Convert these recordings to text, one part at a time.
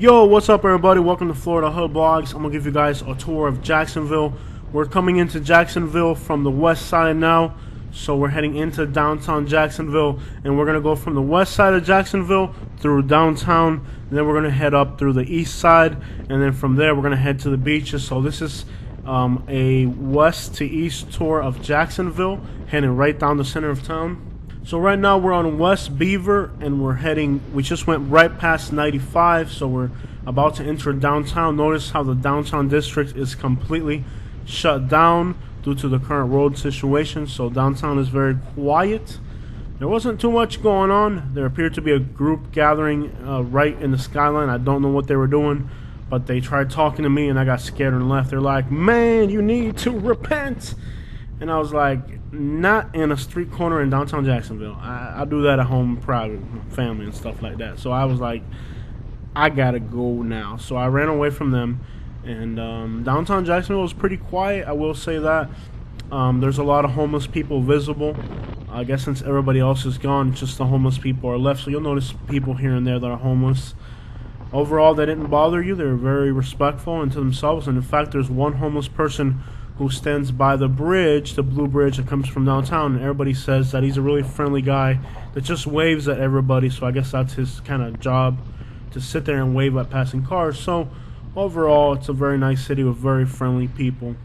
Yo, what's up everybody? Welcome to Florida Hood Blogs. I'm gonna give you guys a tour of Jacksonville. We're coming into Jacksonville from the west side now, so we're heading into downtown Jacksonville, and we're gonna go from the west side of Jacksonville through downtown, and then we're gonna head up through the east side, and then from there we're gonna head to the beaches. So this is a west to east tour of Jacksonville, heading right down the center of town. So right now we're on West Beaver, and we just went right past 95, so we're about to enter downtown. Notice how the downtown district is completely shut down due to the current road situation, so downtown is very quiet. There wasn't too much going on. There appeared to be a group gathering right in the skyline. I don't know what they were doing, but they tried talking to me and I got scared and left. They're like, "Man, you need to repent." And I was like, not in a street corner in downtown Jacksonville. I do that at home, private, family and stuff like that. So I was like, I gotta go now. So I ran away from them. And downtown Jacksonville was pretty quiet, I will say that. There's a lot of homeless people visible. I guess since everybody else is gone, just the homeless people are left. So you'll notice people here and there that are homeless. Overall, they didn't bother you. They were very respectful and to themselves. And in fact, there's one homeless person who stands by the bridge, the blue bridge that comes from downtown, and everybody says that he's a really friendly guy that just waves at everybody. So I guess that's his kind of job, to sit there and wave at passing cars. So overall, it's a very nice city with very friendly people.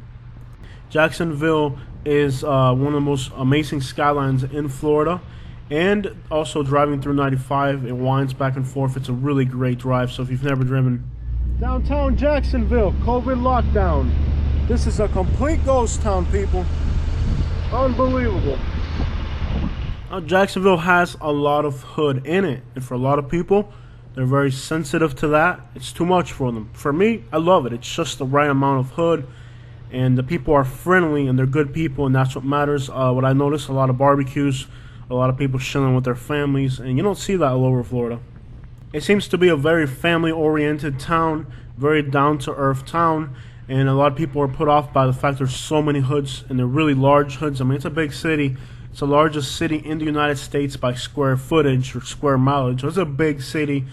Jacksonville is one of the most amazing skylines in Florida, and also driving through 95, it winds back and forth. It's a really great drive. So if you've never driven downtown Jacksonville, COVID lockdown, this is a complete ghost town, people. Unbelievable. Now, Jacksonville has a lot of hood in it, and for a lot of people, they're very sensitive to that. It's too much for them. For me, I love it. It's just the right amount of hood, and the people are friendly and they're good people, and that's what matters. What I noticed, a lot of barbecues, a lot of people chilling with their families, and you don't see that all over Florida. It seems to be a very family-oriented town, very down-to-earth town. And a lot of people are put off by the fact there's so many hoods, and they're really large hoods. I mean, it's a big city. It's the largest city in the United States by square footage or square mileage. So it's a big city.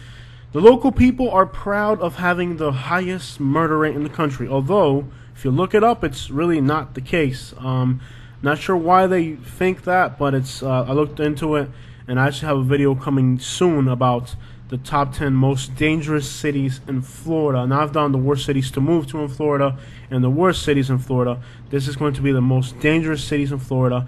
The local people are proud of having the highest murder rate in the country. Although, if you look it up, it's really not the case. Not sure why they think that, but it's. I looked into it, and I actually have a video coming soon about the top 10 most dangerous cities in Florida. Now I've done the worst cities to move to in Florida and the worst cities in Florida. This is going to be the most dangerous cities in Florida,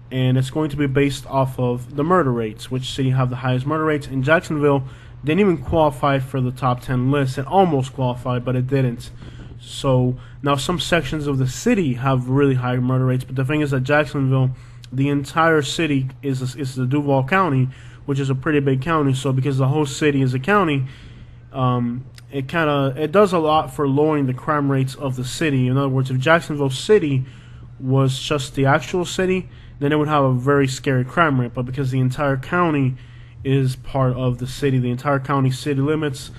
and it's going to be based off of the murder rates, which city have the highest murder rates. And Jacksonville didn't even qualify for the top 10 list. It almost qualified, but it didn't. So now some sections of the city have really high murder rates, but the thing is that Jacksonville, the entire city is the Duval County, which is a pretty big county. So because the whole city is a county, it does a lot for lowering the crime rates of the city. In other words, if Jacksonville City was just the actual city, then it would have a very scary crime rate. But because the entire county is part of the city, the entire county city limits,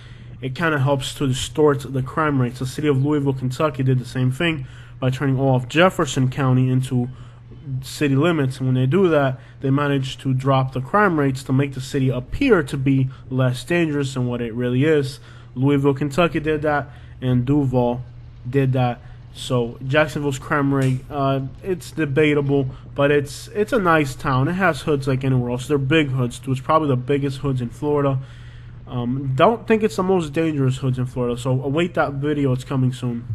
it kind of helps to distort the crime rates. The city of Louisville, Kentucky did the same thing by turning all of Jefferson County into city limits, and when they do that, they manage to drop the crime rates to make the city appear to be less dangerous than what it really is. Louisville, Kentucky did that, and Duval did that. So Jacksonville's crime rate, it's debatable, but it's a nice town. It has hoods like anywhere else. They're big hoods too. It's probably the biggest hoods in Florida. Don't think it's the most dangerous hoods in Florida, so await that video. It's coming soon.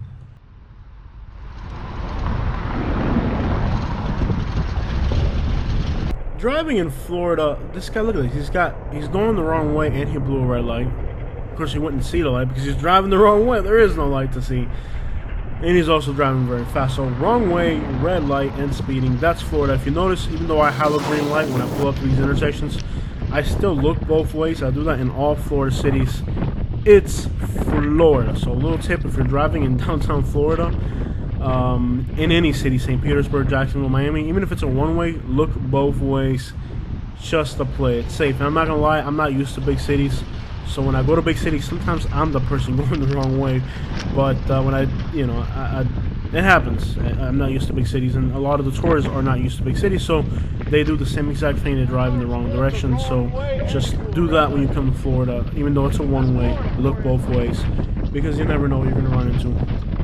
Driving in Florida, this guy, look at this. He's going the wrong way, and he blew a red light. Of course, he wouldn't see the light because he's driving the wrong way. There is no light to see. And he's also driving very fast. So wrong way, red light, and speeding. That's Florida. If you notice, even though I have a green light when I pull up to these intersections, I still look both ways. I do that in all Florida cities. It's Florida. So a little tip, if you're driving in downtown Florida, in any city, St. Petersburg, Jacksonville, Miami, even if it's a one-way, look both ways just to play it safe. And I'm not gonna lie, I'm not used to big cities, so when I go to big cities, sometimes I'm the person going the wrong way. But when I it happens. I'm not used to big cities, and a lot of the tourists are not used to big cities, so they do the same exact thing. They drive in the wrong direction. So just do that when you come to Florida, even though it's a one-way. Look both ways, because you never know what you're going to run into.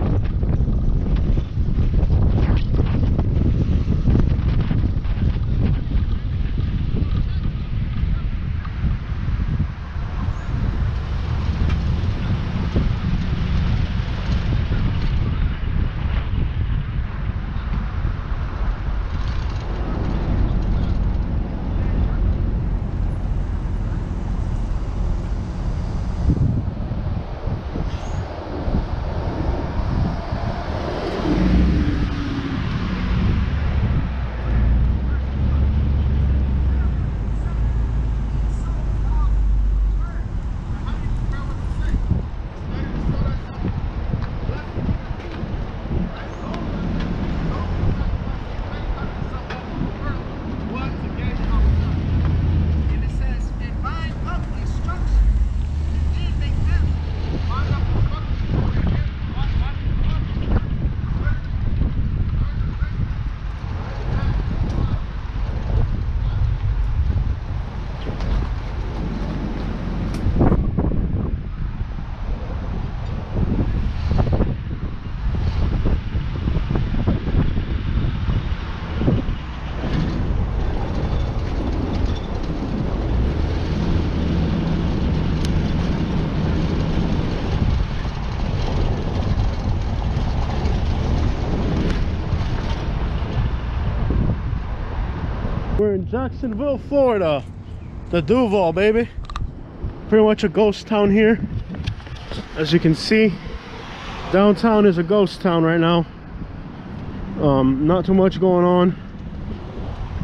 We're in Jacksonville, Florida. The Duval, baby. Pretty much a ghost town here. As you can see, downtown is a ghost town right now. Not too much going on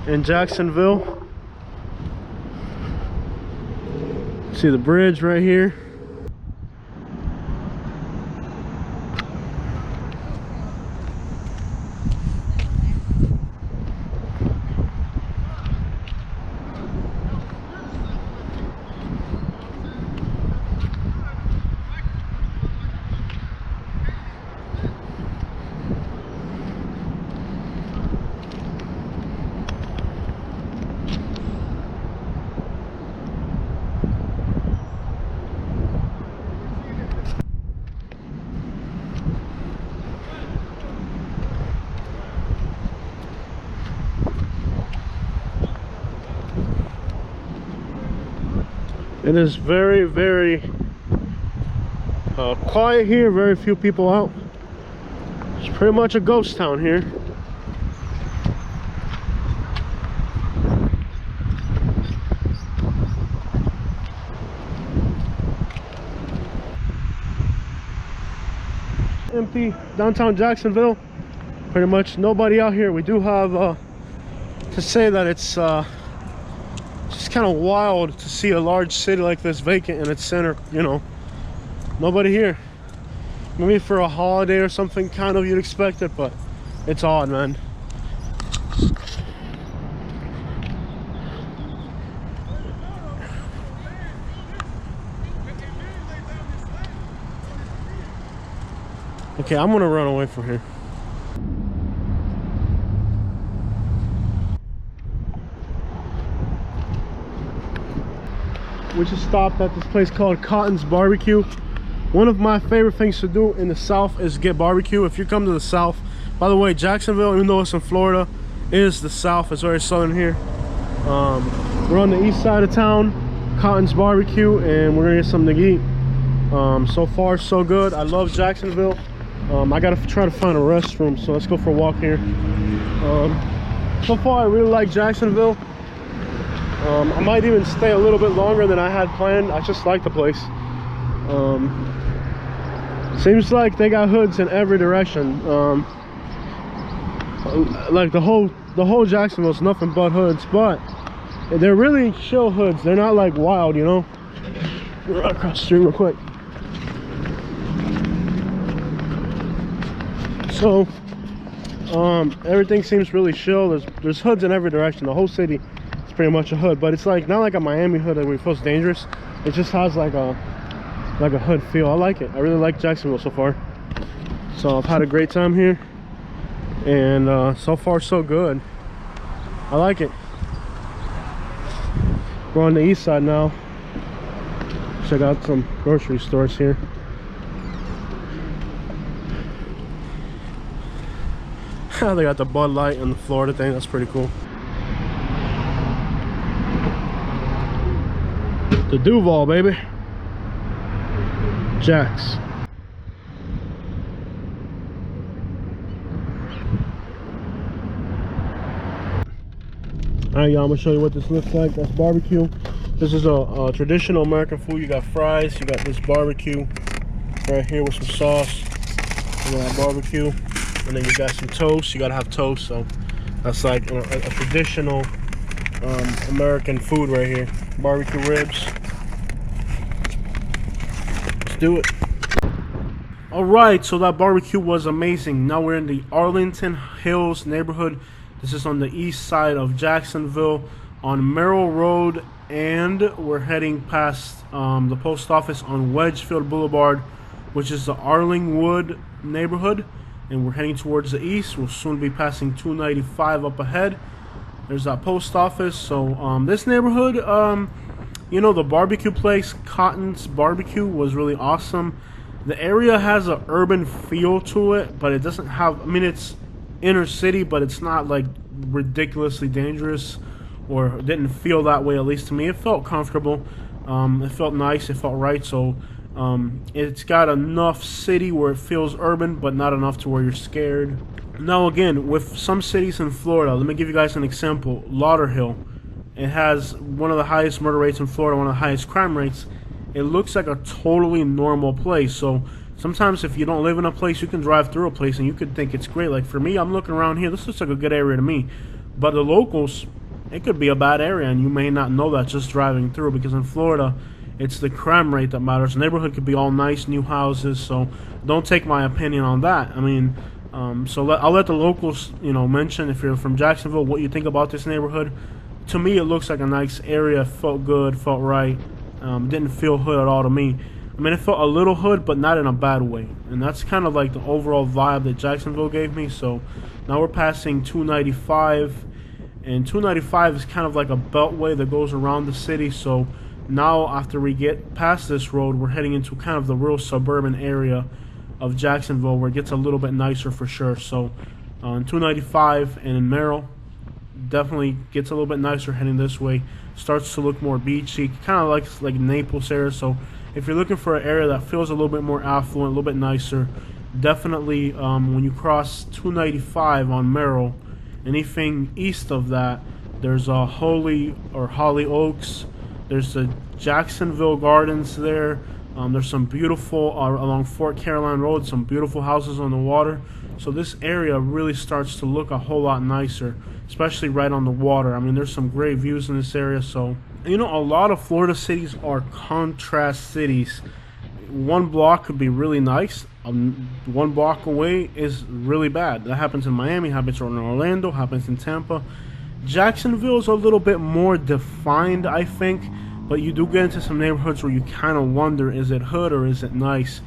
in Jacksonville. See the bridge right here. It is very, very quiet here, very few people out. It's pretty much a ghost town here. Empty downtown Jacksonville. Pretty much nobody out here. We do have to say that it's just kind of wild to see a large city like this vacant in its center, you know. Nobody here. Maybe for a holiday or something, kind of, you'd expect it, but it's odd, man. Okay, I'm gonna run away from here. We just stopped at this place called Cotton's Barbecue. One of my favorite things to do in the South is get barbecue. If you come to the South, by the way, Jacksonville, even though it's in Florida, is the South. It's very southern here. We're on the east side of town, Cotton's Barbecue, and we're gonna get something to eat. So far, so good. I love Jacksonville. I gotta try to find a restroom, so let's go for a walk here. So far, I really like Jacksonville. I might even stay a little bit longer than I had planned. I just like the place. Seems like they got hoods in every direction. Like the whole Jacksonville's nothing but hoods, but they're really chill hoods. They're not like wild, you know. Run across the street real quick. So everything seems really chill. There's hoods in every direction. The whole city is pretty much a hood, but it's like not like a Miami hood that we feel dangerous. It just has like a hood feel. I like it. I really like Jacksonville so far. So I've had a great time here. and so far so good. I like it. We're on the east side now. Check out some grocery stores here. They got the Bud Light and the Florida thing. That's pretty cool. The Duval, baby. Jax. Alright, y'all, I'm gonna show you what this looks like. That's barbecue. This is a traditional American food. You got fries, you got this barbecue right here with some sauce. You got barbecue, and then you got some toast. You gotta have toast, so that's like a traditional American food right here. Barbecue ribs. Let's do it. Alright, so that barbecue was amazing. Now we're in the Arlington Hills neighborhood. This is on the east side of Jacksonville on Merrill Road, and we're heading past the post office on Wedgefield Boulevard, which is the Arlingwood neighborhood, and we're heading towards the east. We'll soon be passing 295 up ahead. There's that post office. So this neighborhood, you know, the barbecue place, Cotton's Barbecue, was really awesome. The area has an urban feel to it, but it doesn't have, I mean, it's inner city, but it's not like ridiculously dangerous, or didn't feel that way, at least to me. It felt comfortable. It felt nice. It felt right. So it's got enough city where it feels urban, but not enough to where you're scared. Now again, with some cities in Florida, let me give you guys an example. Lauderhill, it has one of the highest murder rates in Florida, one of the highest crime rates. It looks like a totally normal place. So sometimes if you don't live in a place, you can drive through a place and you could think it's great. Like for me, I'm looking around here, this looks like a good area to me. But the locals, it could be a bad area, and you may not know that just driving through, because in Florida, it's the crime rate that matters. The neighborhood could be all nice, new houses, so don't take my opinion on that. I mean, I'll let the locals, you know, mention, if you're from Jacksonville, what you think about this neighborhood. To me, it looks like a nice area. Felt good, felt right. Didn't feel hood at all to me. I mean, it felt a little hood, but not in a bad way. And that's kind of like the overall vibe that Jacksonville gave me. So now we're passing 295. And 295 is kind of like a beltway that goes around the city. So now after we get past this road, we're heading into kind of the real suburban area of Jacksonville, where it gets a little bit nicer for sure. So on 295 and in Merrill, definitely gets a little bit nicer heading this way. Starts to look more beachy, kind of like Naples area. So if you're looking for an area that feels a little bit more affluent, a little bit nicer, definitely when you cross 295 on Merrill, anything east of that, there's a Holly Oaks. There's the Jacksonville Gardens there. There's some beautiful, along Fort Caroline Road, some beautiful houses on the water. So this area really starts to look a whole lot nicer, especially right on the water. I mean, there's some great views in this area. So, you know, a lot of Florida cities are contrast cities. One block could be really nice. 1 block away is really bad. That happens in Miami, happens in Orlando, happens in Tampa. Jacksonville is a little bit more defined, I think, but you do get into some neighborhoods where you kind of wonder, is it hood or is it nice?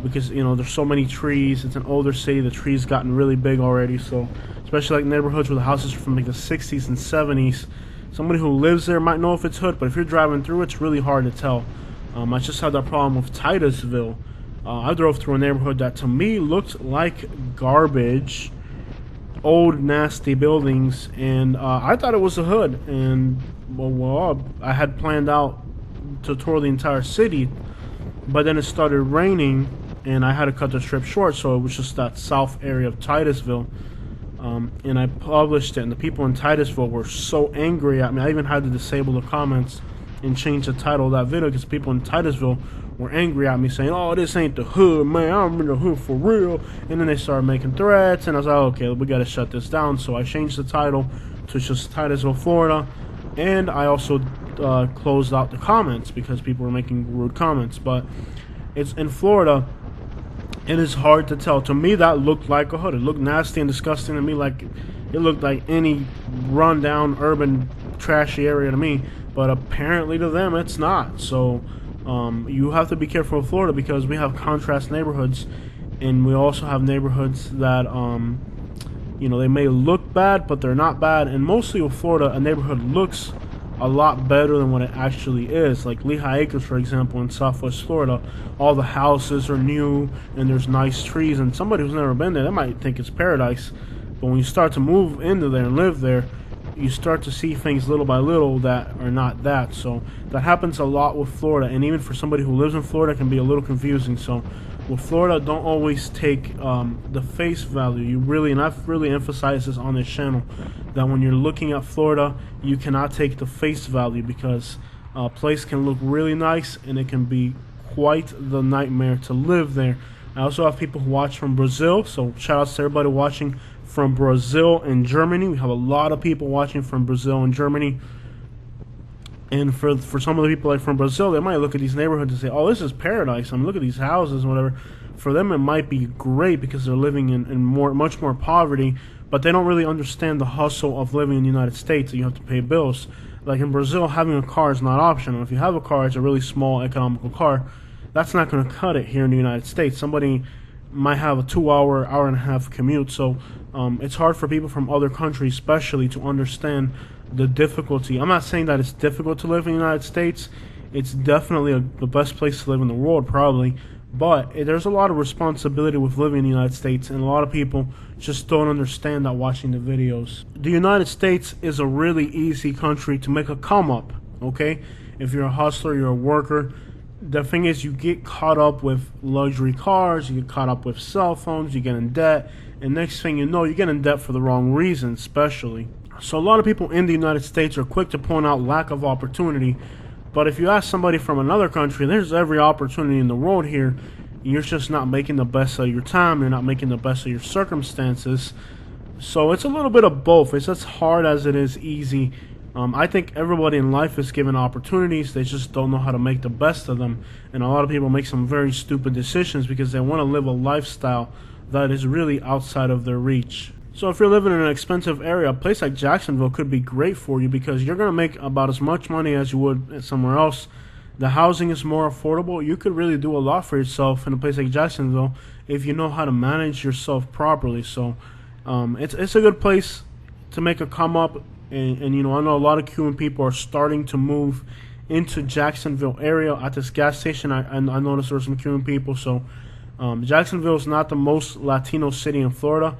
Because, you know, there's so many trees. It's an older city. The trees gotten really big already. So especially like neighborhoods where the houses are from like the 60s and 70s. Somebody who lives there might know if it's hood, but if you're driving through, it's really hard to tell. I just had that problem with Titusville. I drove through a neighborhood that to me looked like garbage, old nasty buildings, and I thought it was a hood. And well, I had planned out to tour the entire city, but then it started raining and I had to cut the trip short, so it was just that south area of Titusville. And I published it, and the people in Titusville were so angry at me. I even had to disable the comments and change the title of that video, because people in Titusville were angry at me, saying, "Oh, this ain't the hood, man. I'm in the hood for real." And then they started making threats, and I was like, "Okay, we got to shut this down." So I changed the title to just Titusville, Florida, and I also closed out the comments because people were making rude comments. But it's in Florida. It is hard to tell. To me, that looked like a hood. It looked nasty and disgusting to me. Like it looked like any rundown, urban, trashy area to me. But apparently to them, it's not. So you have to be careful with Florida, because we have contrast neighborhoods, and we also have neighborhoods that You know, they may look bad, but they're not bad. And mostly with Florida, a neighborhood looks a lot better than what it actually is. Like Lehigh Acres, for example, in Southwest Florida, all the houses are new and there's nice trees. And somebody who's never been there, they might think it's paradise. But when you start to move into there and live there, you start to see things little by little that are not that. So that happens a lot with Florida. And even for somebody who lives in Florida, it can be a little confusing. So with Florida, don't always take the face value. You really, and I've really emphasized this on this channel, that when you're looking at Florida, you cannot take the face value, because a place can look really nice and it can be quite the nightmare to live there. I also have people who watch from Brazil, so shout out to everybody watching from Brazil and Germany. We have a lot of people watching from Brazil and Germany. And for some of the people like from Brazil, they might look at these neighborhoods and say, oh, this is paradise. I mean, look at these houses and whatever. For them, it might be great because they're living in much more poverty, but they don't really understand the hustle of living in the United States. You have to pay bills. Like in Brazil, having a car is not optional. If you have a car, it's a really small economical car. That's not going to cut it here in the United States. Somebody might have a 2-hour, hour-and-a-half commute. So it's hard for people from other countries especially to understand the difficulty. I'm not saying that it's difficult to live in the United States. It's definitely the best place to live in the world, probably. But there's a lot of responsibility with living in the United States, and a lot of people just don't understand that watching the videos. The United States is a really easy country to make a come up, okay? If you're a hustler, you're a worker. The thing is, you get caught up with luxury cars, you get caught up with cell phones, you get in debt, and next thing you know, you get in debt for the wrong reasons, especially. So a lot of people in the United States are quick to point out lack of opportunity. But if you ask somebody from another country, there's every opportunity in the world here. You're just not making the best of your time. You're not making the best of your circumstances. So it's a little bit of both. It's as hard as it is easy. I think everybody in life is given opportunities. They just don't know how to make the best of them. And a lot of people make some very stupid decisions because they want to live a lifestyle that is really outside of their reach. So if you're living in an expensive area, a place like Jacksonville could be great for you because you're going to make about as much money as you would somewhere else. The housing is more affordable. You could really do a lot for yourself in a place like Jacksonville if you know how to manage yourself properly. So it's a good place to make a come up. And you know, I know a lot of Cuban people are starting to move into Jacksonville area. At this gas station, I noticed there were some Cuban people. So Jacksonville is not the most Latino city in Florida.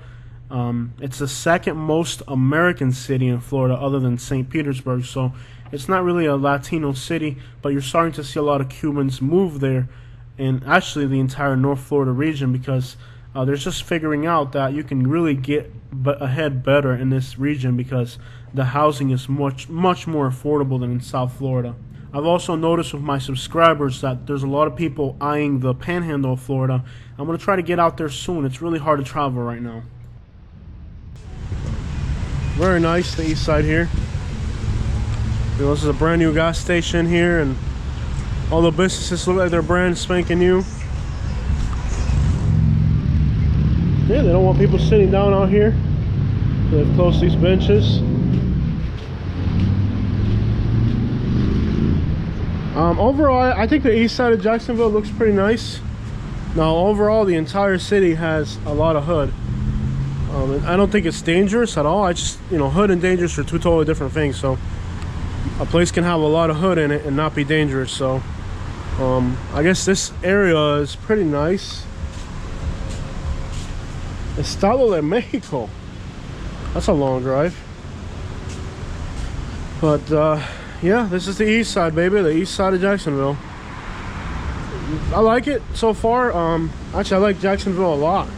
It's the second most American city in Florida other than St. Petersburg. So it's not really a Latino city, but you're starting to see a lot of Cubans move there, and actually the entire North Florida region, because they're just figuring out that you can really get ahead better in this region because the housing is much more affordable than in South Florida. I've also noticed with my subscribers that there's a lot of people eyeing the panhandle of Florida. I'm going to try to get out there soon. It's really hard to travel right now. Very nice, the east side here. You know, this is a brand new gas station here, and all the businesses look like they're brand spanking new. Yeah, they don't want people sitting down out here. So they've closed these benches. Overall, I think the east side of Jacksonville looks pretty nice. Now, overall, the entire city has a lot of hood. I don't think it's dangerous at all. I just, you know, hood and dangerous are two totally different things. So a place can have a lot of hood in it and not be dangerous. So I guess this area is pretty nice. Estado de Mexico. That's a long drive. But yeah, this is the east side, baby. The east side of Jacksonville. I like it so far. Actually, I like Jacksonville a lot.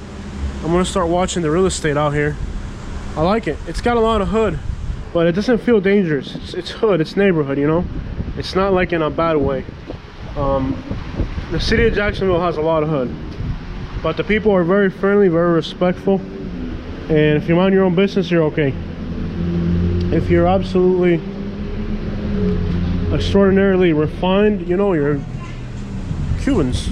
I'm gonna start watching the real estate out here. I like it. It's got a lot of hood, but it doesn't feel dangerous. It's hood, it's neighborhood, you know? It's not like in a bad way. The city of Jacksonville has a lot of hood, but the people are very friendly, very respectful, and if you mind your own business, you're okay. If you're absolutely extraordinarily refined, you know, you're Cubans.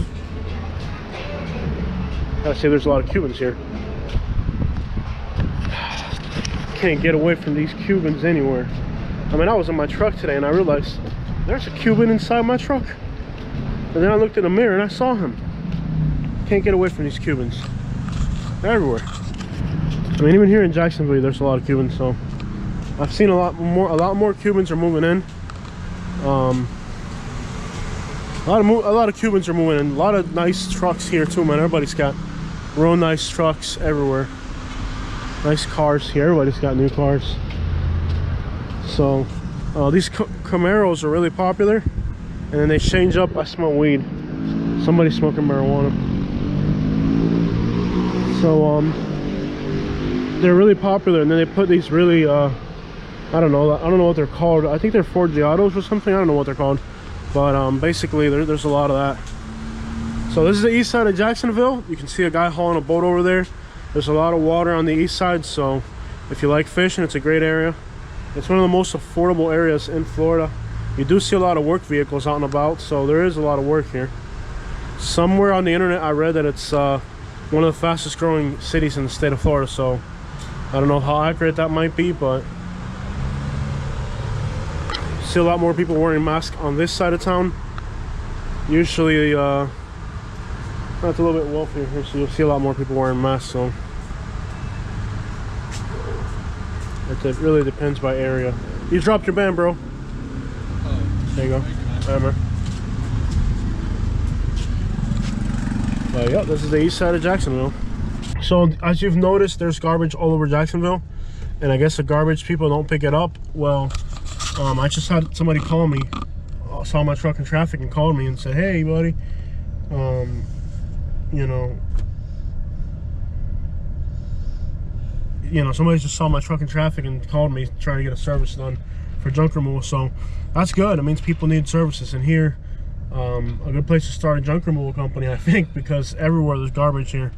Gotta say, there's a lot of Cubans here. Can't get away from these Cubans anywhere. I mean, I was in my truck today and I realized there's a Cuban inside my truck. And then I looked in the mirror and I saw him. Can't get away from these Cubans. They're everywhere. I mean, even here in Jacksonville, there's a lot of Cubans. So I've seen a lot more Cubans are moving in. A lot of Cubans are moving in. A lot of nice trucks here too, man. Everybody's got real nice trucks everywhere. Nice cars here. Everybody's got new cars. So these Camaros are really popular, and then they change up. I smell weed. Somebody's smoking marijuana. So they're really popular, and then they put these really I don't know what they're called. I think they're Ford Giottos or something. I don't know what they're called, but basically there's a lot of that. So this is the east side of Jacksonville. You can see a guy hauling a boat over there. There's a lot of water on the east side, so if you like fishing, it's a great area. It's one of the most affordable areas in Florida. You do see a lot of work vehicles out and about, so there is a lot of work here. Somewhere on the internet I read that it's one of the fastest growing cities in the state of Florida, so I don't know how accurate that might be, but see a lot more people wearing masks on this side of town. Usually it's a little bit wealthier here, so you'll see a lot more people wearing masks. So it really depends by area. You dropped your band, bro. Oh, there you go. Hammer. Yeah, this is the east side of Jacksonville. So as you've noticed, there's garbage all over Jacksonville, and I guess the garbage people don't pick it up. Well, I just had somebody call me, saw my truck in traffic and called me and said, hey buddy, somebody just saw my truck in traffic and called me trying to get a service done for junk removal. So that's good. It means people need services, and here a good place to start a junk removal company, I think, because everywhere there's garbage here.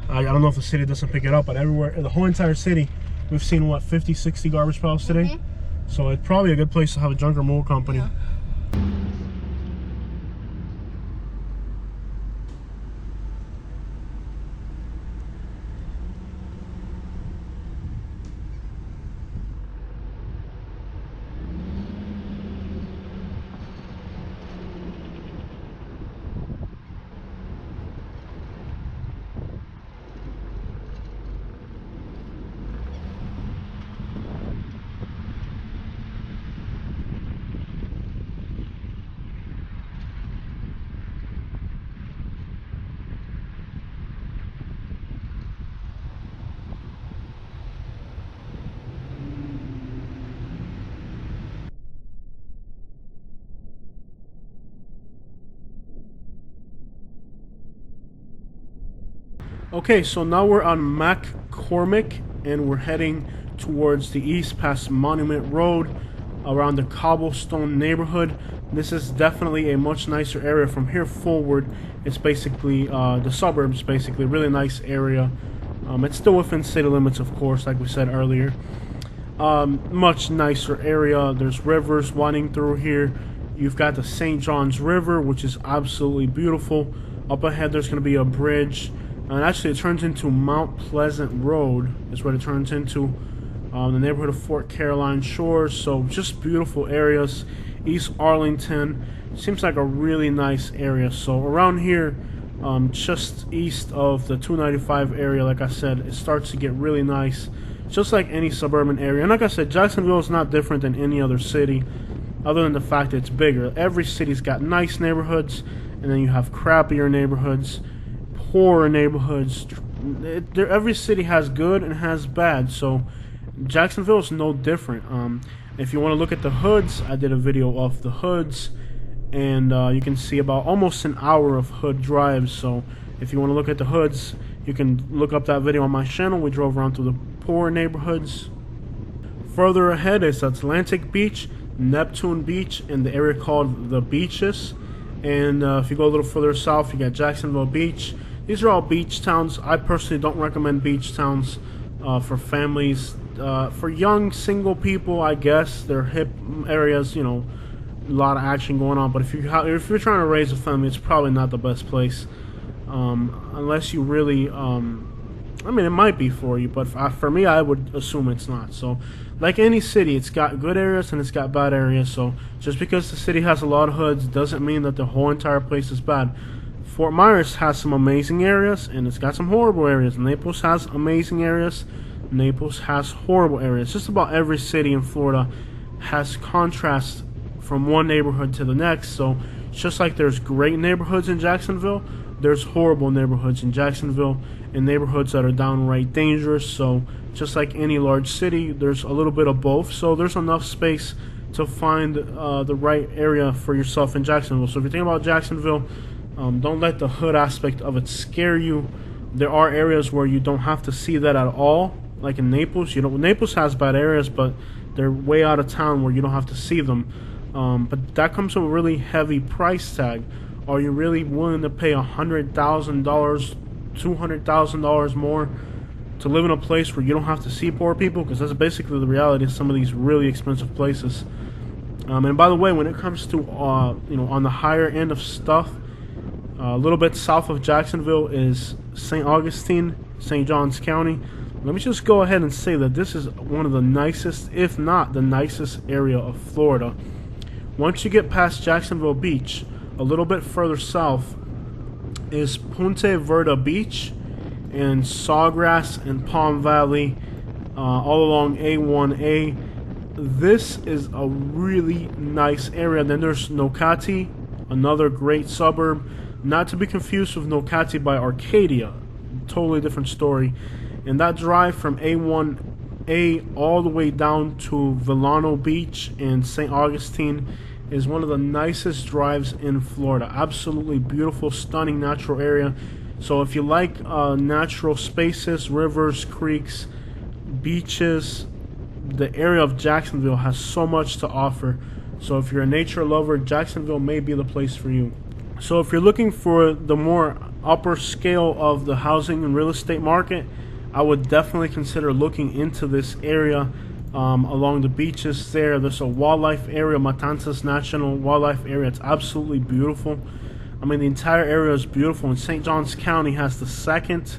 I don't know if the city doesn't pick it up, but everywhere in the whole entire city we've seen what, 50-60 garbage piles today. So it's probably a good place to have a junk removal company. Yeah. Okay, so now we're on McCormick, and we're heading towards the east past Monument Road around the Cobblestone neighborhood. This is definitely a much nicer area. From here forward, it's basically the suburbs, basically a really nice area. It's still within city limits, of course, like we said earlier. Much nicer area. There's rivers winding through here. You've got the St. John's River, which is absolutely beautiful. Up ahead there's going to be a bridge, and actually it turns into Mount Pleasant Road is what it turns into. The neighborhood of Fort Caroline Shores. So just beautiful areas. East Arlington seems like a really nice area. So around here, just east of the 295 area, like I said, it starts to get really nice, just like any suburban area. And like I said, Jacksonville is not different than any other city, other than the fact that it's bigger. Every city's got nice neighborhoods, and then you have crappier neighborhoods, poorer neighborhoods. Every city has good and has bad, so Jacksonville is no different. If you want to look at the hoods, I did a video of the hoods, and you can see about almost an hour of hood drives. So if you want to look at the hoods, you can look up that video on my channel. We drove around through the poor neighborhoods. Further ahead is Atlantic Beach, Neptune Beach, and the area called the Beaches. And if you go a little further south, you got Jacksonville Beach. These are all beach towns. I personally don't recommend beach towns for families. For young single people, I guess they're hip areas, you know, a lot of action going on. But if you're trying to raise a family, it's probably not the best place, unless you really. I mean, it might be for you, but for me, I would assume it's not. So, like any city, it's got good areas and it's got bad areas. So, just because the city has a lot of hoods doesn't mean that the whole entire place is bad. Fort Myers has some amazing areas, and it's got some horrible areas. Naples has amazing areas. Naples has horrible areas. Just about every city in Florida has contrast from one neighborhood to the next. So just like there's great neighborhoods in Jacksonville, there's horrible neighborhoods in Jacksonville, and neighborhoods that are downright dangerous. So just like any large city, there's a little bit of both. So there's enough space to find the right area for yourself in Jacksonville. So if you're thinking about Jacksonville, don't let the hood aspect of it scare you. There are areas where you don't have to see that at all, like in Naples. Naples has bad areas, but they're way out of town where you don't have to see them. But that comes with a really heavy price tag. Are you really willing to pay $100,000, $200,000 more to live in a place where you don't have to see poor people? Because that's basically the reality of some of these really expensive places. And by the way, when it comes to on the higher end of stuff, a little bit south of Jacksonville is St. Augustine, St. Johns County. Let me just go ahead and say that this is one of the nicest, if not the nicest area of Florida. Once you get past Jacksonville Beach, a little bit further south is Punta Verde Beach and Sawgrass and Palm Valley, all along A1A. This is a really nice area. Then there's Nocati, another great suburb. Not to be confused with Nocati by Arcadia. Totally different story. And that drive from A1A all the way down to Villano Beach and St. Augustine is one of the nicest drives in Florida. Absolutely beautiful, stunning natural area. So if you like natural spaces, rivers, creeks, beaches, the area of Jacksonville has so much to offer. So if you're a nature lover, Jacksonville may be the place for you. So if you're looking for the more upper scale of the housing and real estate market, I would definitely consider looking into this area along the beaches there. There's a wildlife area, Matanzas National Wildlife Area. It's absolutely beautiful. I mean, the entire area is beautiful, and St. Johns County has the second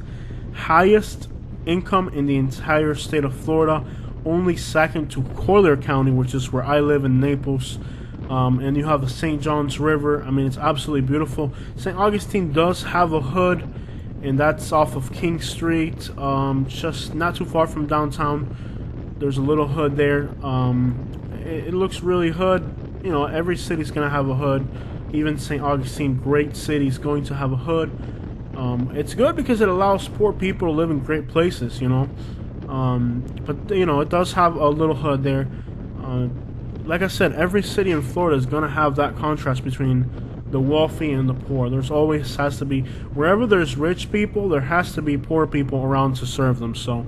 highest income in the entire state of Florida, only second to Collier County, which is where I live in Naples. And you have the St. Johns River. I mean, it's absolutely beautiful. St. Augustine does have a hood, and that's off of King Street, just not too far from downtown. There's a little hood there. It looks really hood. You know, every city's going to have a hood. Even St. Augustine, great city, is going to have a hood. It's good because it allows poor people to live in great places, you know. But, you know, it does have a little hood there. Like I said, every city in Florida is going to have that contrast between the wealthy and the poor. There's always has to be, wherever there's rich people, there has to be poor people around to serve them. So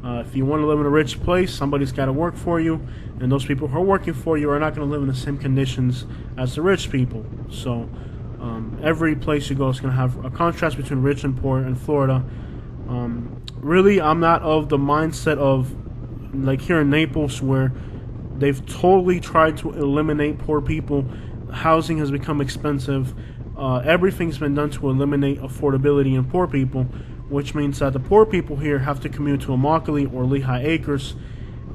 if you want to live in a rich place, somebody's got to work for you, and those people who are working for you are not going to live in the same conditions as the rich people. So every place you go is going to have a contrast between rich and poor in Florida. Really, I'm not of the mindset of, like here in Naples, where they've totally tried to eliminate poor people. Housing has become expensive. Everything's been done to eliminate affordability in poor people, which means that the poor people here have to commute to Immokalee or Lehigh Acres.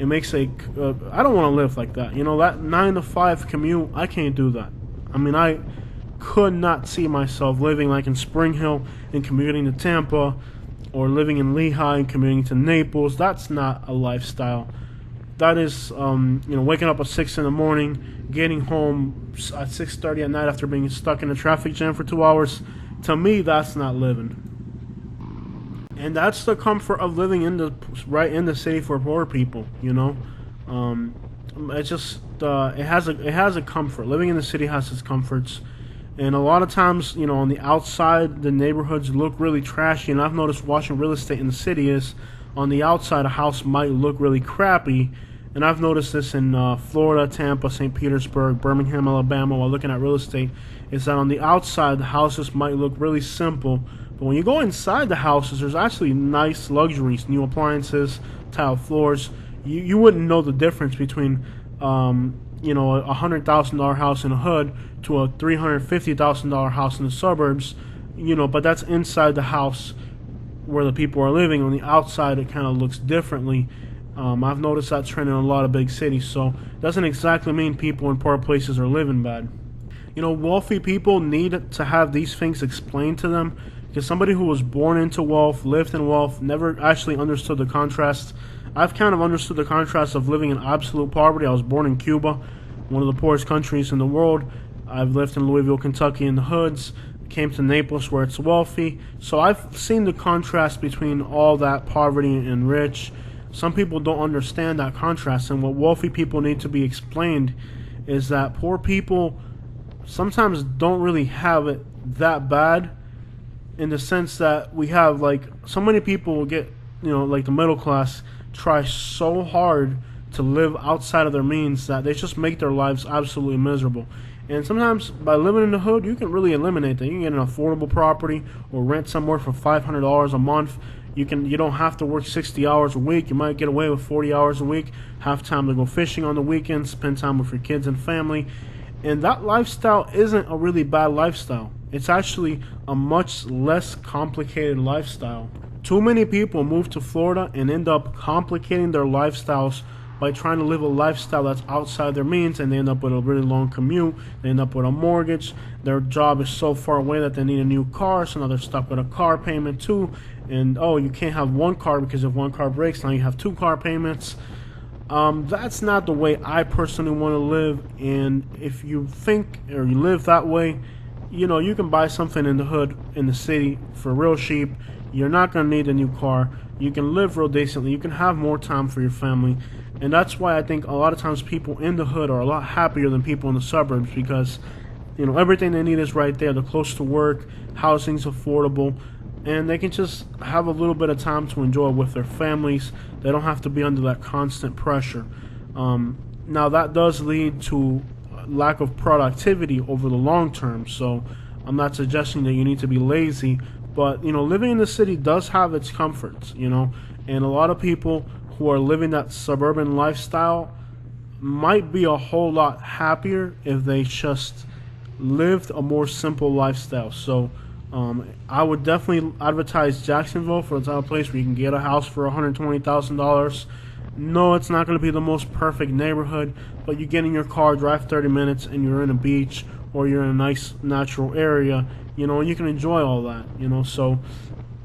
It makes I don't want to live like that. You know, that 9 to 5 commute, I can't do that. I mean, I could not see myself living like in Spring Hill and commuting to Tampa, or living in Lehigh and commuting to Naples. That's not a lifestyle. That is, waking up at 6 in the morning, getting home at 6:30 at night after being stuck in a traffic jam for 2 hours. To me, that's not living. And that's the comfort of living right in the city for poor people. You know, it's just it has a comfort. Living in the city has its comforts. And a lot of times, you know, on the outside, the neighborhoods look really trashy. And I've noticed watching real estate in the city is, on the outside, a house might look really crappy. And I've noticed this in Florida, Tampa, St. Petersburg, Birmingham, Alabama, while looking at real estate, is that on the outside, the houses might look really simple. But when you go inside the houses, there's actually nice luxuries, new appliances, tile floors. You wouldn't know the difference between a $100,000 house in a hood to a $350,000 house in the suburbs, but that's inside the house where the people are living. On the outside, it kind of looks differently. I've noticed that trend in a lot of big cities, so it doesn't exactly mean people in poor places are living bad. Wealthy people need to have these things explained to them, because somebody who was born into wealth, lived in wealth, never actually understood the contrast. I've kind of understood the contrast of living in absolute poverty. I was born in Cuba, one of the poorest countries in the world. I've lived in Louisville, Kentucky in the hoods, came to Naples where it's wealthy. So I've seen the contrast between all that poverty and rich. Some people don't understand that contrast, and what wealthy people need to be explained is that poor people sometimes don't really have it that bad, in the sense that we have, like, so many people get, like the middle class, try so hard to live outside of their means that they just make their lives absolutely miserable. And sometimes by living in the hood, you can really eliminate that. You can get an affordable property or rent somewhere for $500 a month. You don't have to work 60 hours a week. You might get away with 40 hours a week, have time to go fishing on the weekends, spend time with your kids and family. And that lifestyle isn't a really bad lifestyle. It's actually a much less complicated lifestyle. Too many people move to Florida and end up complicating their lifestyles by trying to live a lifestyle that's outside their means, and they end up with a really long commute. They end up with a mortgage. Their job is so far away that they need a new car, so now they're stuck with a car payment too. And you can't have one car because if one car breaks, now you have two car payments. That's not the way I personally want to live. And if you think or you live that way, you can buy something in the hood, in the city, for real cheap. You're not going to need a new car. You can live real decently. You can have more time for your family. And that's why I think a lot of times people in the hood are a lot happier than people in the suburbs, because everything they need is right there. They're close to work, housing's affordable, and they can just have a little bit of time to enjoy with their families. They don't have to be under that constant pressure. Now that does lead to lack of productivity over the long term, so I'm not suggesting that you need to be lazy, but living in the city does have its comforts, and a lot of people who are living that suburban lifestyle might be a whole lot happier if they just lived a more simple lifestyle. So I would definitely advertise Jacksonville for the type of place where you can get a house for $120,000. No, it's not going to be the most perfect neighborhood, but you get in your car, drive 30 minutes, and you're in a beach or you're in a nice natural area, and you can enjoy all that, So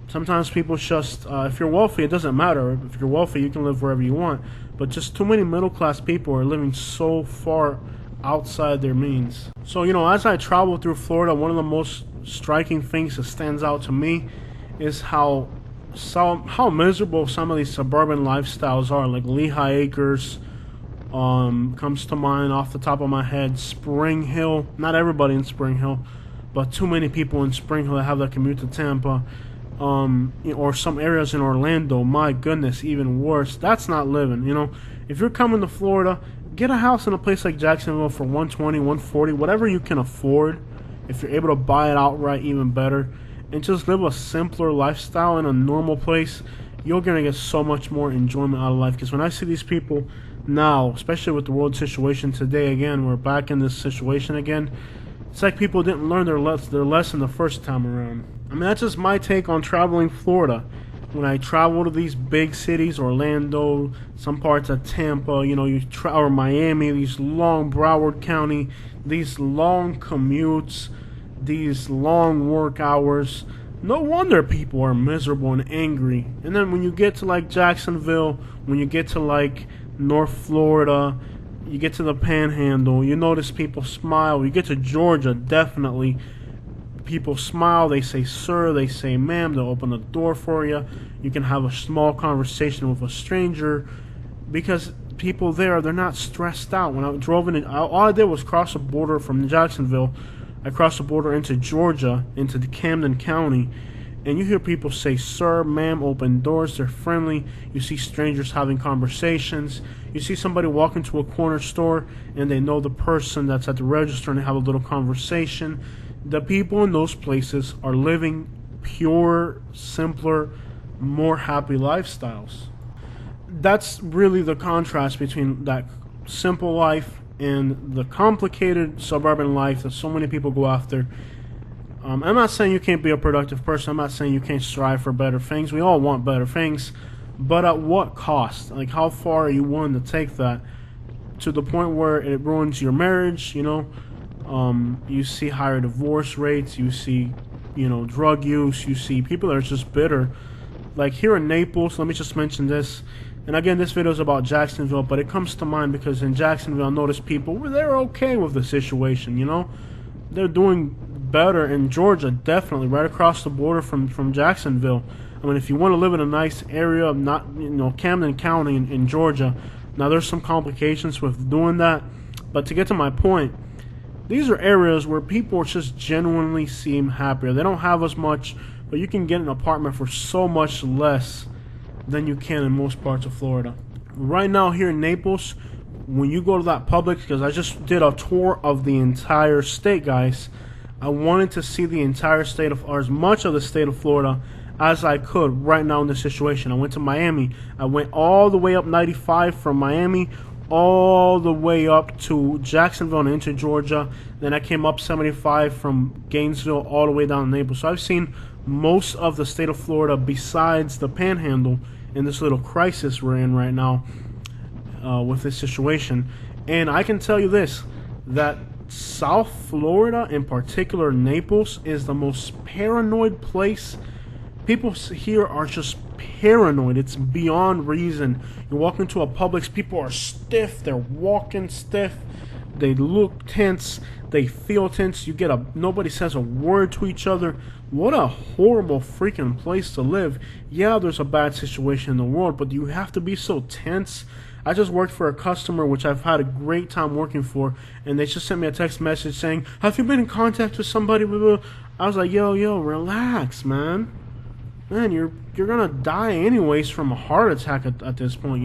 sometimes people just, if you're wealthy, it doesn't matter. If you're wealthy, you can live wherever you want. But just too many middle-class people are living so far outside their means. So, as I travel through Florida, one of the most striking things that stands out to me is how miserable some of these suburban lifestyles are. Like Lehigh Acres comes to mind off the top of my head. Spring Hill, not everybody in Spring Hill, but too many people in Spring Hill that have that commute to Tampa. Or some areas in Orlando, my goodness, even worse. That's not living. If you're coming to Florida, get a house in a place like Jacksonville for $120, $140, whatever you can afford. If you're able to buy it outright, even better, and just live a simpler lifestyle in a normal place, you're gonna get so much more enjoyment out of life. Because when I see these people now, especially with the world situation today, again, we're back in this situation again. It's like people didn't learn their lesson the first time around. I mean, that's just my take on traveling Florida. When I travel to these big cities, Orlando, some parts of Tampa, or Miami, these long Broward County, these long commutes, these long work hours, no wonder people are miserable and angry. And then when you get to like Jacksonville, when you get to like North Florida, you get to the Panhandle, you notice people smile. You get to Georgia, definitely. People smile, they say sir, they say ma'am, they'll open the door for you. You can have a small conversation with a stranger because people there, they're not stressed out. When I drove in, all I did was cross the border from Jacksonville. I crossed the border into Georgia, into the Camden County, and you hear people say sir, ma'am, open doors, they're friendly. You see strangers having conversations. You see somebody walk into a corner store and they know the person that's at the register and they have a little conversation. The people in those places are living pure, simpler, more happy lifestyles. That's really the contrast between that simple life and the complicated suburban life that so many people go after. I'm not saying you can't be a productive person. I'm not saying you can't strive for better things. We all want better things. But at what cost? Like, how far are you willing to take that to the point where it ruins your marriage, You see higher divorce rates. You see drug use. You see people that are just bitter. Like here in Naples, let me just mention this. And again, this video is about Jacksonville, but it comes to mind because in Jacksonville, I noticed people, they're okay with the situation, They're doing better in Georgia, definitely, right across the border from Jacksonville. I mean, if you want to live in a nice area, not, Camden County in Georgia, now there's some complications with doing that. But to get to my point, these are areas where people just genuinely seem happier. They don't have as much, but you can get an apartment for so much less than you can in most parts of Florida. Right now here in Naples, when you go to that Publix, because I just did a tour of the entire state, guys. I wanted to see the entire state or as much of the state of Florida as I could right now in this situation. I went to Miami. I went all the way up 95 from Miami all the way up to Jacksonville and into Georgia. Then I came up 75 from Gainesville all the way down to Naples. So I've seen most of the state of Florida besides the Panhandle in this little crisis we're in right now with this situation. And I can tell you this, that South Florida, in particular Naples, is the most paranoid place. People here are just paranoid. It's beyond reason. You walk into a Publix, people are stiff. They're walking stiff. They look tense. They feel tense. Nobody says a word to each other. What a horrible freaking place to live. Yeah, there's a bad situation in the world, but you have to be so tense. I just worked for a customer, which I've had a great time working for, and they just sent me a text message saying, "Have you been in contact with somebody?" I was like, yo, relax, man. Man, you're gonna die anyways from a heart attack at this point,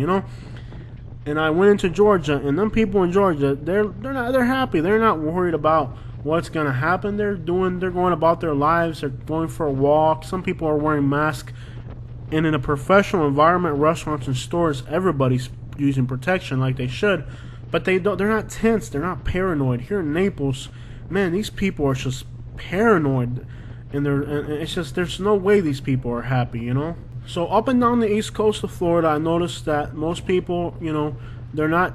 And I went into Georgia, and them people in Georgia, they're happy. They're not worried about what's gonna happen. They're going about their lives. They're going for a walk. Some people are wearing masks, and in a professional environment, restaurants and stores, everybody's using protection like they should. But they're not tense. They're not paranoid. Here in Naples, man, these people are just paranoid. And it's just, there's no way these people are happy, So up and down the east coast of Florida, I noticed that most people, they're not,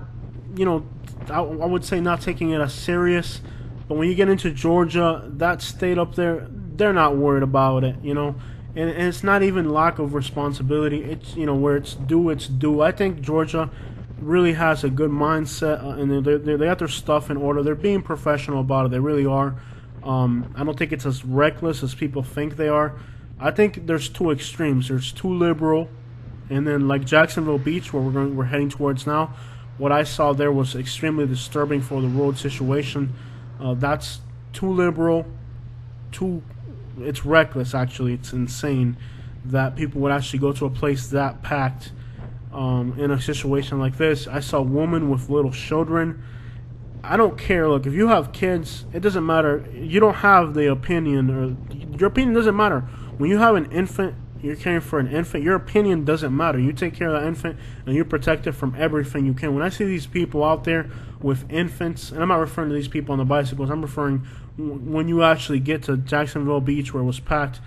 I would say not taking it as serious. But when you get into Georgia, that state up there, they're not worried about it, And it's not even lack of responsibility. It's, where it's due. I think Georgia really has a good mindset, and they got their stuff in order. They're being professional about it. They really are. I don't think it's as reckless as people think they are. I think there's two extremes. There's too liberal, and then like Jacksonville Beach, where we're heading towards now. What I saw there was extremely disturbing for the road situation. That's too liberal, it's reckless. Actually, it's insane that people would actually go to a place that packed in a situation like this. I saw a woman with little children. I don't care. Look, if you have kids, it doesn't matter. You don't have the opinion, or your opinion doesn't matter. When you have an infant, you're caring for an infant, your opinion doesn't matter. You take care of that infant, and you protect it from everything you can. When I see these people out there with infants, and I'm not referring to these people on the bicycles, I'm referring when you actually get to Jacksonville Beach where it was packed.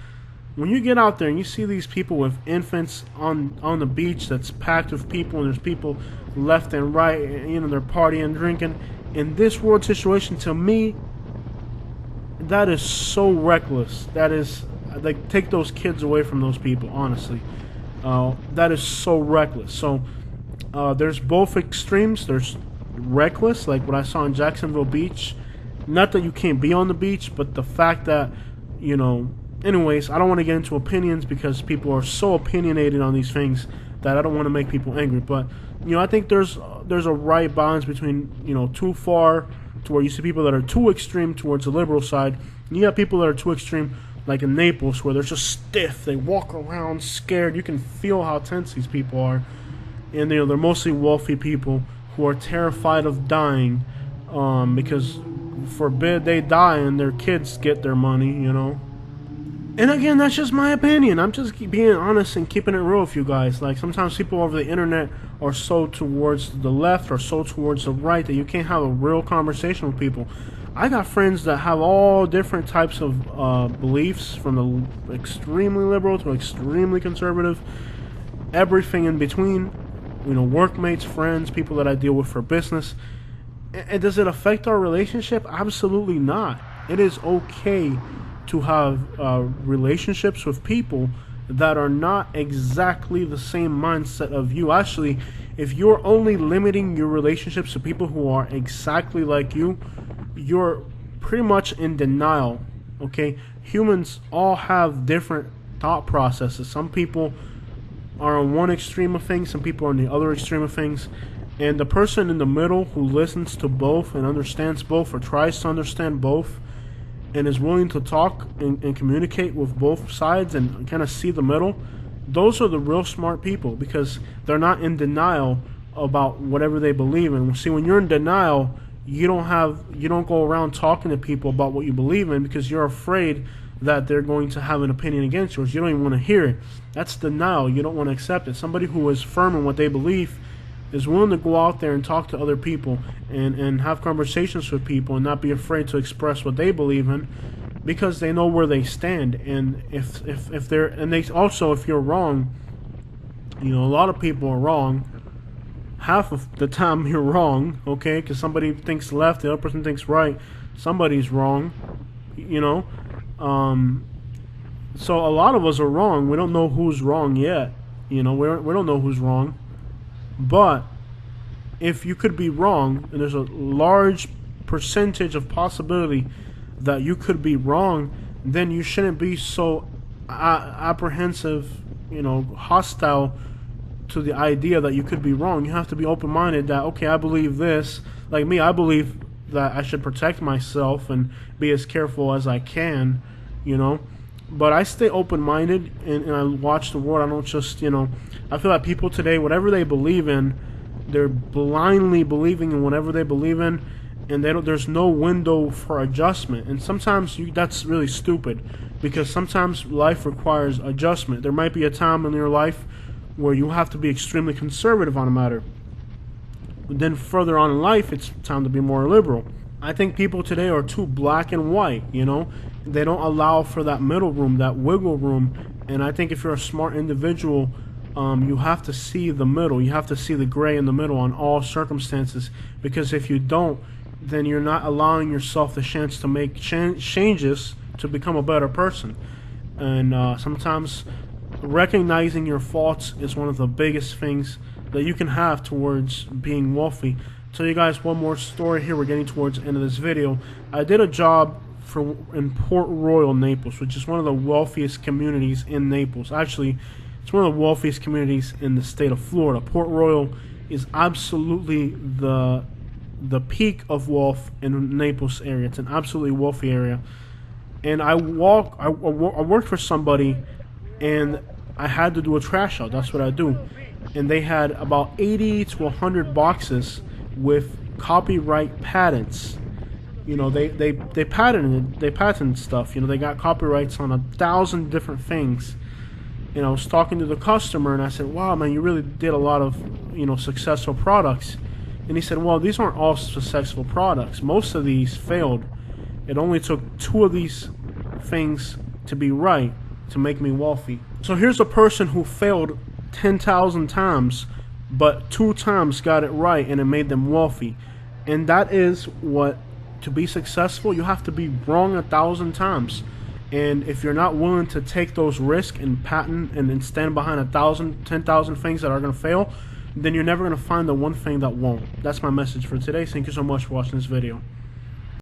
When you get out there and you see these people with infants on the beach that's packed with people, and there's people left and right, they're partying, drinking. In this world situation, to me, that is so reckless. That is, like, take those kids away from those people, honestly. That is so reckless. So there's both extremes. There's reckless, like what I saw in Jacksonville Beach. Not that you can't be on the beach, but the fact that, anyways, I don't want to get into opinions because people are so opinionated on these things that I don't want to make people angry. But I think there's a right balance between too far to where you see people that are too extreme towards the liberal side, and you have people that are too extreme, like in Naples, where they're just stiff. They walk around scared. You can feel how tense these people are, and they're mostly wealthy people who are terrified of dying, because forbid they die and their kids get their money, And again, that's just my opinion. I'm just being honest and keeping it real with you guys. Like, sometimes people over the internet are so towards the left or so towards the right that you can't have a real conversation with people. I got friends that have all different types of beliefs, from the extremely liberal to extremely conservative, everything in between. Workmates, friends, people that I deal with for business. And does it affect our relationship? Absolutely not. It is okay to have relationships with people that are not exactly the same mindset of you. Actually, if you're only limiting your relationships to people who are exactly like you, you're pretty much in denial. Okay, humans all have different thought processes. Some people are on one extreme of things, some people are on the other extreme of things, and the person in the middle who listens to both and understands both, or tries to understand both, and is willing to talk and communicate with both sides and kind of see the middle, those are the real smart people, because they're not in denial about whatever they believe in. See, when you're in denial, you don't go around talking to people about what you believe in, because you're afraid that they're going to have an opinion against yours. You don't even want to hear it. That's denial. You don't want to accept it. Somebody who is firm in what they believe is willing to go out there and talk to other people and have conversations with people and not be afraid to express what they believe in, because they know where they stand. And if you're wrong, a lot of people are wrong. Half of the time you're wrong, okay? Because somebody thinks left, the other person thinks right. Somebody's wrong, So a lot of us are wrong. We don't know who's wrong yet. We don't know who's wrong. But if you could be wrong, and there's a large percentage of possibility that you could be wrong, then you shouldn't be so apprehensive, hostile to the idea that you could be wrong. You have to be open-minded that, okay, I believe this. Like me, I believe that I should protect myself and be as careful as I can, But I stay open-minded and I watch the world. I don't just, I feel like people today, whatever they believe in, they're blindly believing in whatever they believe in, and there's no window for adjustment. And sometimes that's really stupid, because sometimes life requires adjustment. There might be a time in your life where you have to be extremely conservative on a matter. But then further on in life, it's time to be more liberal. I think people today are too black and white, They don't allow for that middle room, that wiggle room. And I think if you're a smart individual, you have to see the middle. You have to see the gray in the middle on all circumstances. Because if you don't, then you're not allowing yourself the chance to make changes to become a better person. And sometimes recognizing your faults is one of the biggest things that you can have towards being wealthy. Tell you guys one more story here. We're getting towards the end of this video. I did a job in Port Royal, Naples, which is one of the wealthiest communities in Naples. Actually, it's one of the wealthiest communities in the state of Florida. Port Royal is absolutely the peak of wealth in the Naples area. It's an absolutely wealthy area. And I worked for somebody, and I had to do a trash out. That's what I do. And they had about 80 to 100 boxes with copyright patents. They patent stuff. They got copyrights on 1,000 different things. I was talking to the customer, and I said, "Wow, man, you really did a lot of successful products." And he said, "Well, these aren't all successful products. Most of these failed. It only took 2 of these things to be right to make me wealthy." So here's a person who failed 10,000 times, but 2 times got it right, and it made them wealthy. And that is what, to be successful, you have to be wrong 1,000 times. And if you're not willing to take those risks and patent and stand behind 1,000, 10,000 things that are going to fail, then you're never going to find the one thing that won't. That's my message for today. Thank you so much for watching this video.